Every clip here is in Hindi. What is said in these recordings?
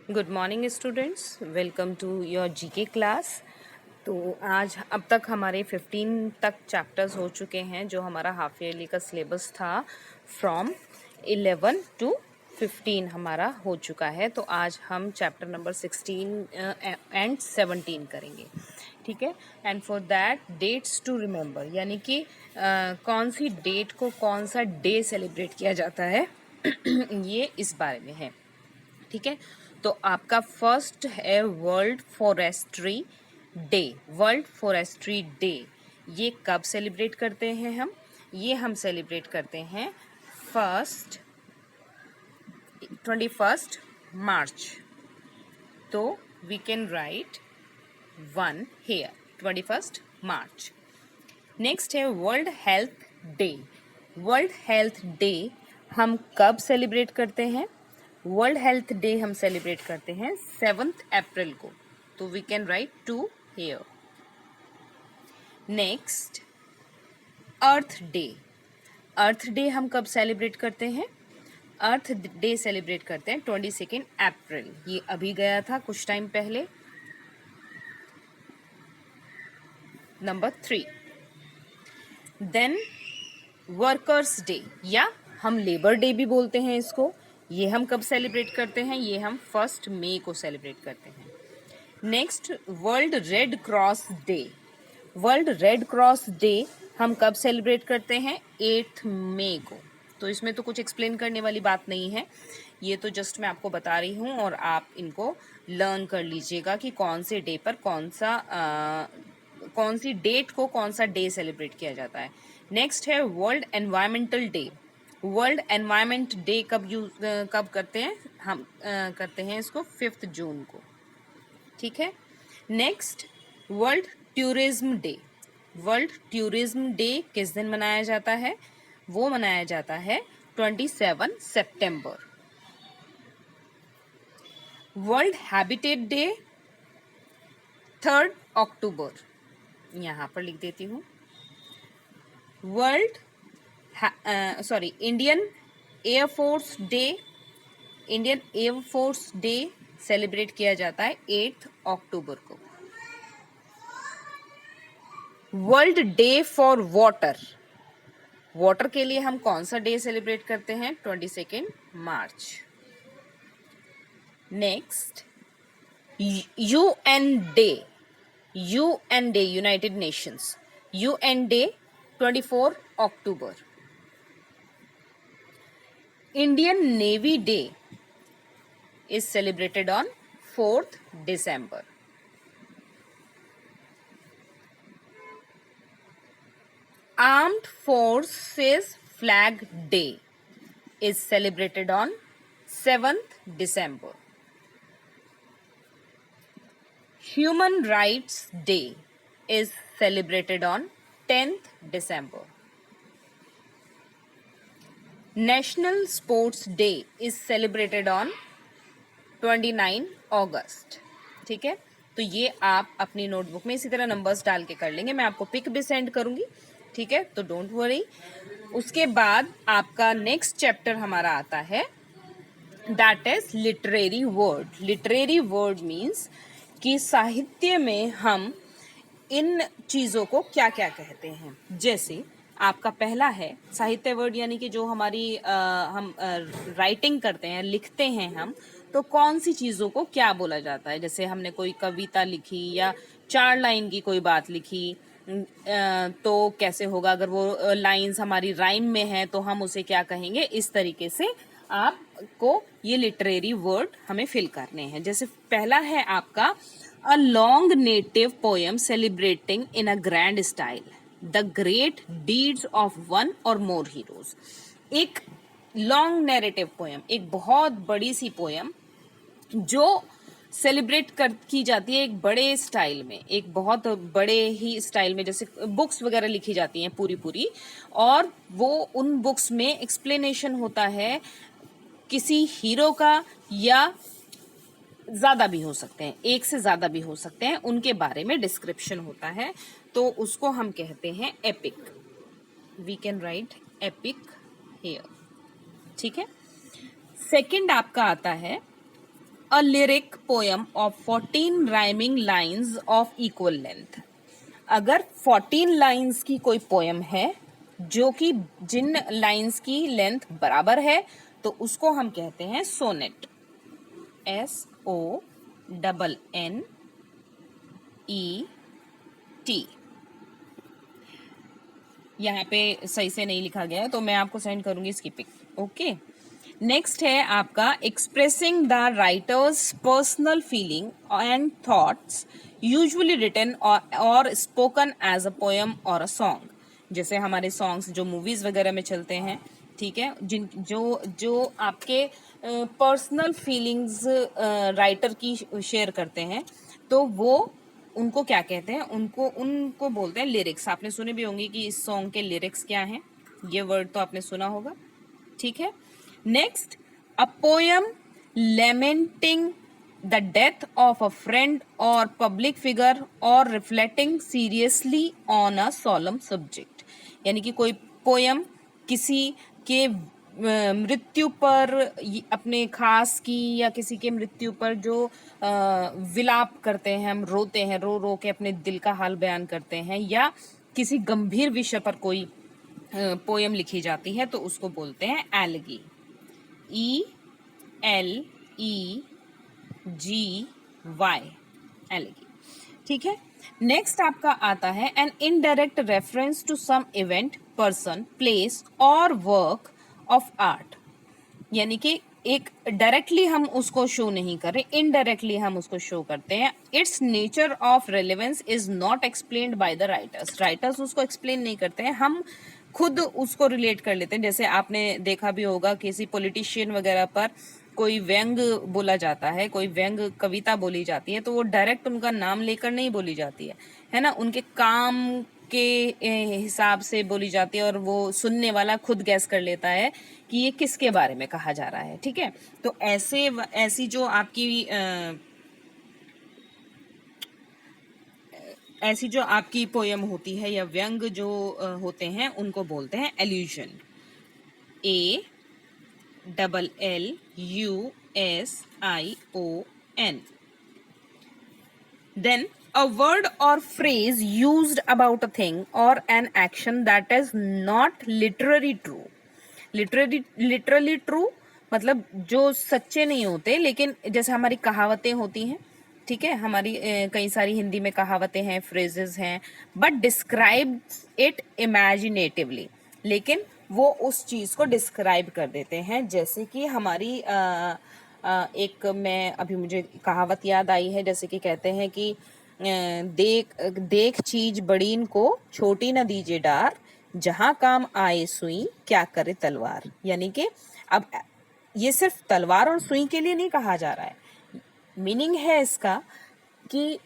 Good morning students, welcome to your GK class. तो आज अब तक हमारे 15 तक चैप्टर्स हो चुके हैं जो हमारा हाफ ईयरली का सिलेबस था। फ्रॉम 11 टू 15 हमारा हो चुका है। तो आज हम चैप्टर नंबर 16 एंड 17 करेंगे, ठीक है। And for that dates to remember, यानी कि कौन सी डेट को कौन सा डे सेलिब्रेट किया जाता है ये इस बारे में है, ठीक है। तो आपका फर्स्ट है world forestry day. World forestry day ये कब सेलिब्रेट करते हैं हम? ये हम सेलिब्रेट करते हैं 21 मार्च। तो we can write 1 here, 21 March. Next है World Health Day. World Health Day हम कब सेलिब्रेट करते हैं? वर्ल्ड हेल्थ डे हम सेलिब्रेट करते हैं 7 अप्रैल को। तो we can write 2 here. Next Earth Day. Earth Day हम कब सेलिब्रेट करते हैं? अर्थ डे सेलिब्रेट करते हैं 22 अप्रैल। ये अभी गया था कुछ टाइम पहले। नंबर 3 देन वर्कर्स डे, या हम लेबर डे भी बोलते हैं इसको। ये हम कब सेलिब्रेट करते हैं? ये हम 1 मई को सेलिब्रेट करते हैं। Next world red cross day. World red cross day हम कब सेलिब्रेट करते हैं? 8 मई को। तो इसमें तो कुछ एक्सप्लेन करने वाली बात नहीं है, ये तो जस्ट मैं आपको बता रही हूँ और आप इनको लर्न कर लीजिएगा कि कौन से डे पर कौन सी डेट को कौन सा डे सेलिब्रेट किया जाता है। नेक्स्ट है world environmental day. World environment day कब करते हैं? हम करते हैं इसको 5 जून को, ठीक है। Next world tourism day. World tourism day किस दिन मनाया जाता है? वो मनाया जाता है 27 सितंबर। वर्ल्ड हैबिटेट डे 3 अक्टूबर। यहाँ पर लिख देती हूँ। Indian air force day. Indian air force day celebrate किया जाता है 8 अक्टूबर को। World day for water. Water के लिए हम कौन सा डे सेलिब्रेट करते हैं? 22 March. Next UN Day. UN Day, United Nations. UN Day 24 October. Indian Navy Day is celebrated on 4th December. Armed Forces Flag Day is celebrated on 7th December. Human Rights Day is celebrated on 10th December. National Sports Day is celebrated on 29 अगस्त, ठीक है। तो ये आप अपनी नोटबुक में इसी तरह नंबर्स डाल के कर लेंगे। मैं आपको पिक भी सेंड करूंगी, ठीक है, तो डोंट वरी। उसके बाद आपका नेक्स्ट चैप्टर हमारा आता है, that is literary word. Literary word means कि साहित्य में हम इन चीज़ों को क्या क्या कहते हैं। जैसे आपका पहला है साहित्य वर्ड, यानी कि जो हमारी हम राइटिंग करते हैं, लिखते हैं हम, तो कौन सी चीज़ों को क्या बोला जाता है। जैसे हमने कोई कविता लिखी या 4 लाइन की कोई बात लिखी, तो कैसे होगा? अगर वो लाइंस हमारी राइम में है तो हम उसे क्या कहेंगे? इस तरीके से आपको ये लिटरेरी वर्ड हमें फिल करने हैं। जैसे पहला है आपका a long native poem celebrating in a grand style the great deeds of one और मोर हीरोज। एक लॉन्ग नैरेटिव पोएम, एक बहुत बड़ी सी पोएम जो सेलिब्रेट की जाती है एक बड़े स्टाइल में, एक बहुत बड़े ही स्टाइल में, जैसे बुक्स वगैरह लिखी जाती हैं पूरी पूरी, और वो उन बुक्स में एक्सप्लेनेशन होता है किसी हीरो का, या ज़्यादा भी हो सकते हैं, एक से ज़्यादा भी हो सकते हैं, उनके बारे में डिस्क्रिप्शन होता है, तो उसको हम कहते हैं epic. We can write epic here, ठीक है। सेकंड आपका आता है a lyric poem of 14 rhyming lines of equal length. अगर 14 लाइन्स की कोई पोयम है जो कि जिन लाइन्स की लेंथ बराबर है तो उसको हम कहते हैं सोनेट। SONNET। यहाँ पे सही से नहीं लिखा गया है तो मैं आपको सेंड करूंगी इसकी पिक। ओके, नेक्स्ट है आपका expressing the writer's personal feeling and thoughts usually written or spoken as a poem or a song. जैसे हमारे सॉन्ग्स जो मूवीज वगैरह में चलते हैं, ठीक है, जिन जो जो आपके पर्सनल फीलिंग्स राइटर की शेयर करते हैं तो वो उनको क्या कहते हैं, उनको उनको बोलते हैं लिरिक्स। आपने सुने भी होंगे कि इस सॉन्ग के लिरिक्स क्या हैं, ये वर्ड तो आपने सुना होगा, ठीक है। Next, a poem lamenting the death of a friend or public figure or reflecting seriously on a solemn subject. यानी कि कोई पोयम किसी के मृत्यु पर, अपने खास की या किसी के मृत्यु पर जो विलाप करते हैं, हम रोते हैं, रो रो के अपने दिल का हाल बयान करते हैं, या किसी गंभीर विषय पर कोई पोयम लिखी जाती है तो उसको बोलते हैं एलगी। ELEGY, एलगी, ठीक है। नेक्स्ट आपका आता है an indirect reference to some event, person, place or work of art. यानी कि एक डायरेक्टली हम उसको शो नहीं कर रहे, इनडायरेक्टली हम उसको शो करते हैं। It's nature of relevance is not explained by the writers. Writers उसको एक्सप्लेन नहीं करते हैं, हम खुद उसको रिलेट कर लेते हैं। जैसे आपने देखा भी होगा किसी पॉलिटिशियन वगैरह पर कोई व्यंग बोला जाता है, कोई व्यंग कविता बोली जाती है तो वो डायरेक्ट उनका नाम लेकर नहीं बोली जाती है ना, उनके काम के हिसाब से बोली जाती है और वो सुनने वाला खुद गैस कर लेता है कि ये किसके बारे में कहा जा रहा है, ठीक है। तो ऐसी जो आपकी पोयम होती है या व्यंग जो होते हैं उनको बोलते हैं एल्यूजन। ALLUSION। Then a word or phrase used about a thing or an action that is not literally true। literally true मतलब जो सच्चे नहीं होते, लेकिन जैसे हमारी कहावतें होती हैं, ठीक है, हमारी कई सारी हिंदी में कहावतें हैं, फ्रेजेस हैं, बट डिस्क्राइब इट इमेजिनेटिवली, लेकिन वो उस चीज को डिस्क्राइब कर देते हैं। जैसे कि हमारी एक, मैं अभी मुझे कहावत याद आई है, जैसे कि कहते हैं कि देख देख चीज बड़ीन को छोटी न दीजिए डार, जहां काम आए सुई क्या करे तलवार। यानी कि अब ये सिर्फ तलवार और सुई के लिए नहीं कहा जा रहा है, मीनिंग है इसका कि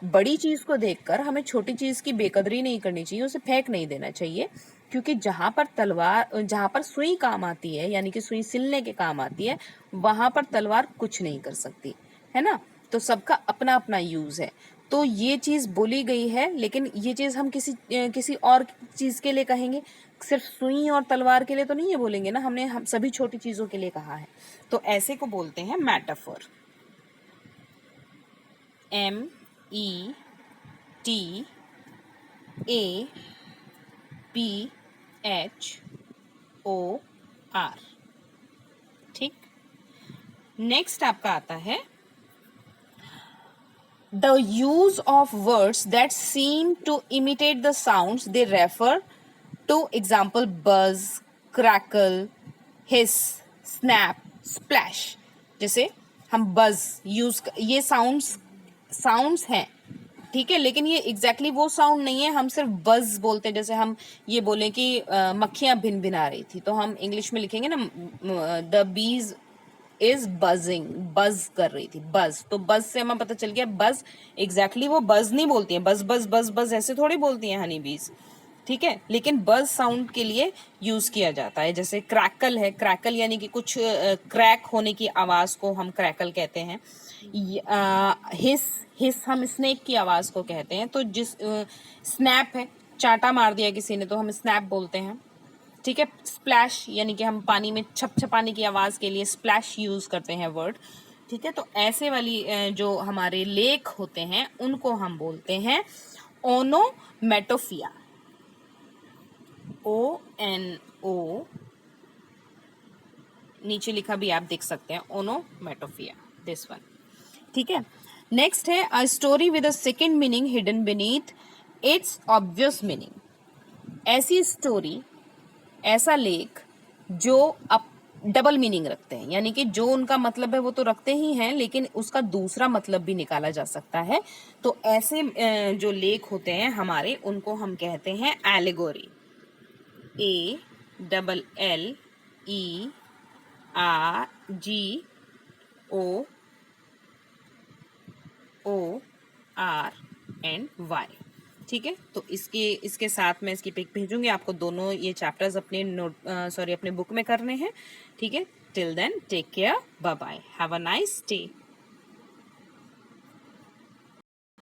बड़ी चीज को देखकर हमें छोटी चीज की बेकदरी नहीं करनी चाहिए, उसे फेंक नहीं देना चाहिए, क्योंकि जहां पर सुई काम आती है, यानी कि सुई सिलने के काम आती है, वहां पर तलवार कुछ नहीं कर सकती, है ना। तो सबका अपना अपना यूज है। तो ये चीज बोली गई है, लेकिन ये चीज हम किसी और चीज के लिए कहेंगे, सिर्फ सुई और तलवार के लिए तो नहीं ये बोलेंगे ना, हम सभी छोटी चीजों के लिए कहा है। तो ऐसे को बोलते हैं मेटाफर। METAPHOR, ठीक। नेक्स्ट आपका आता है the use of words that seem to imitate the sounds they refer to. Example buzz, crackle, hiss, snap, splash. जैसे हम बज यूज, ये साउंड्स हैं, ठीक है, लेकिन ये एग्जैक्टली वो साउंड नहीं है, हम सिर्फ बज बोलते हैं। जैसे हम ये बोलें कि मक्खियां भिन भिना रही थी, तो हम इंग्लिश में लिखेंगे ना द बीज इज बजिंग, बज कर रही थी, बज। तो बज से हमें पता चल गया बज एग्जैक्टली वो बज नहीं बोलती है, बज बज बज बज ऐसे थोड़ी बोलती हैं हनी बीज, ठीक है, लेकिन बज साउंड के लिए यूज किया जाता है। जैसे क्रैकल है, क्रैकल यानी कि कुछ क्रैक होने की आवाज को हम क्रैकल कहते हैं। हिस हम स्नेक की आवाज को कहते हैं। तो स्नैप है, चाटा मार दिया किसी ने तो हम स्नैप बोलते हैं, ठीक है। स्प्लैश यानी कि हम पानी में छप छपाने की आवाज के लिए स्प्लैश यूज करते हैं वर्ड। ठीक है, तो ऐसे वाली जो हमारे लेक होते हैं उनको हम बोलते हैं ओनोमेटोफिया। ONO, नीचे लिखा भी आप देख सकते हैं, ओनोमेटोफिया, दिस वन। ठीक है, नेक्स्ट है a story with a second meaning hidden beneath it's obvious meaning. ऐसी स्टोरी, ऐसा लेख जो अब डबल मीनिंग रखते हैं, यानी कि जो उनका मतलब है वो तो रखते ही हैं, लेकिन उसका दूसरा मतलब भी निकाला जा सकता है। तो ऐसे जो लेख होते हैं हमारे, उनको हम कहते हैं एलेगोरी। ALLERGORY। ठीक है, तो इसके साथ में इसकी पिक भेजूंगी आपको। दोनों ये चैप्टर्स अपने अपने बुक में करने हैं। ठीक है, till then take care, bye bye, have a nice day.